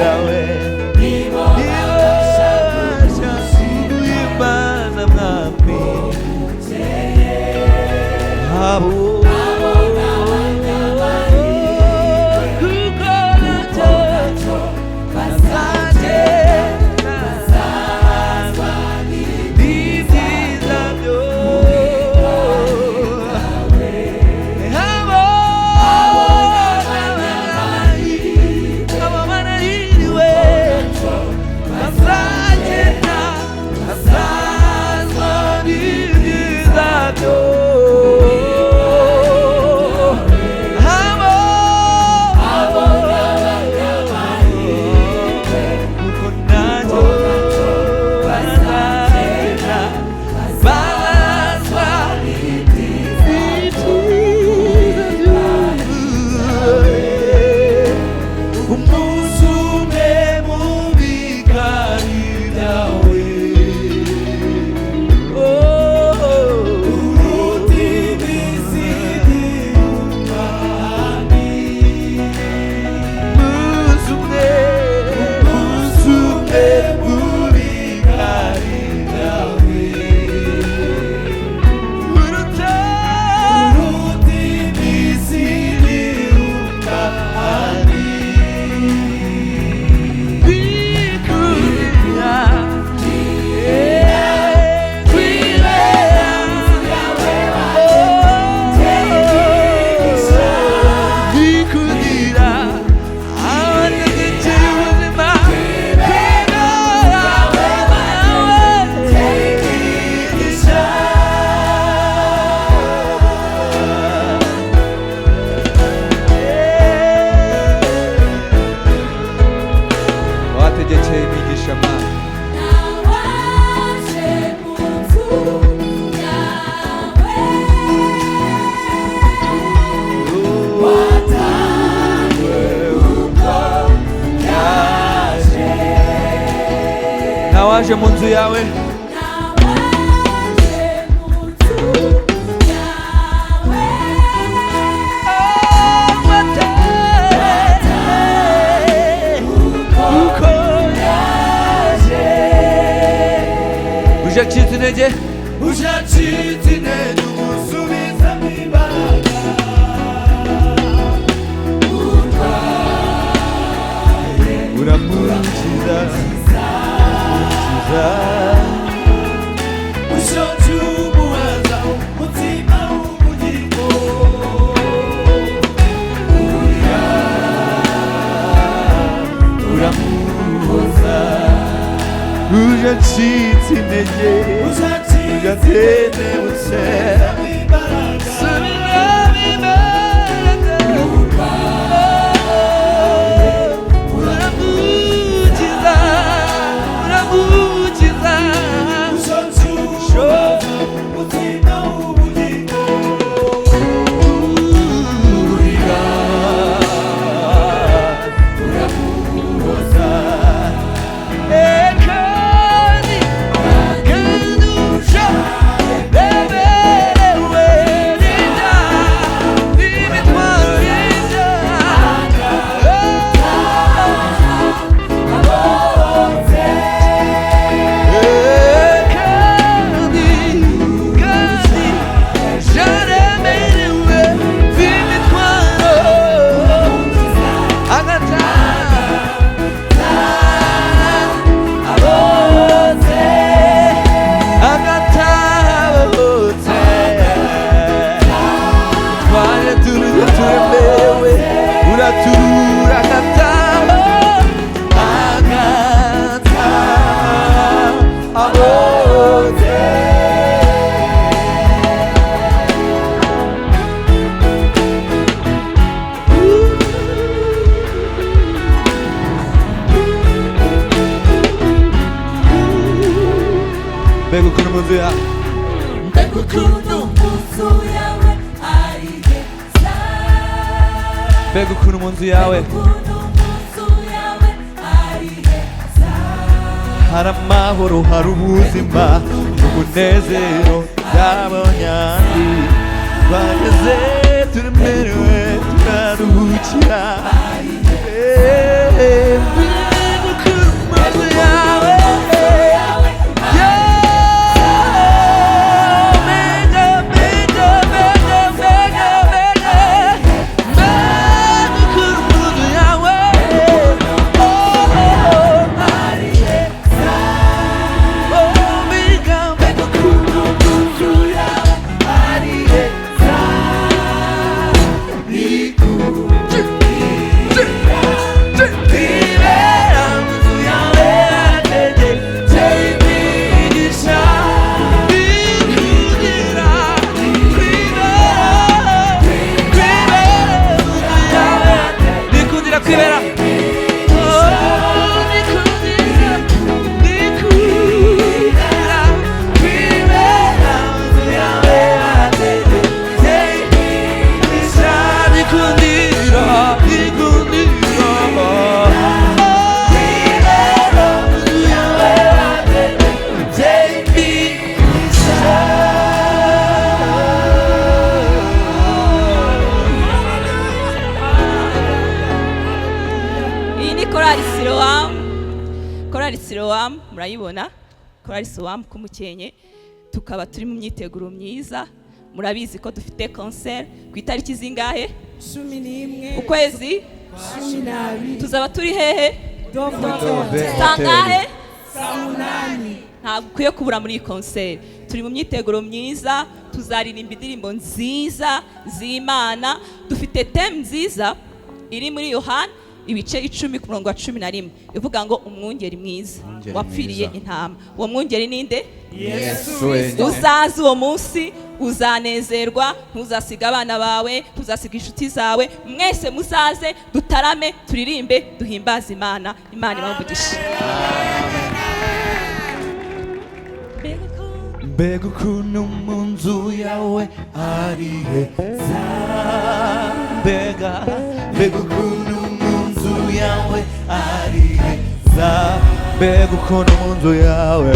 yawe ibasha kuimbaza mwami abo nawaje mu nzu yawe ushacitse intege umusubizamo imbaraga uramukiza ushonje umuhaza umutima w'ubugingo uramuhoza ushacitse intege ugatendebutse mbega ukuntu mu nzu yawe mbega ukuntu mu nzu yawe ari heza mbega ukuntu mu nzu yawe hari amahoro hari ubuzima n'umunezero by'abanyandi bageze turemerewe turaruhukira korali Siloam murayibona, korali Siloam kumukenye, tukaba turi mu myiteguro myiza. Murabizi ko dufite concert ku itariki zingahe? 11 ukwezi 12 tuzaba turi hehe? Dove Sangahe? Samunani. Ntabwo ukwiye kubura muri iyi concert. Turi mu myiteguro myiza, tuzaririmba indirimbo nziza z'Imana. Dufite theme nziza iri muri Yohana ibice 10 ku murongo wa 11 ivuga ngo umwungeri mwiza wapfiriye intama. Uwo mwungeri ninde? Yesu. Uzaza uwo munsi uzanezerwa, ntuzasiga abana bawe, ntuzasiga inshuti zawe, mwese muzaze dutarame, turirimbe, duhimbaze Imana. Imana ibavugishe. mbega ukuntu mu nzu yawe ari heza, mbega ukuntu mu nzu yawe ari heza, mbega ukuntu mu nzu yawe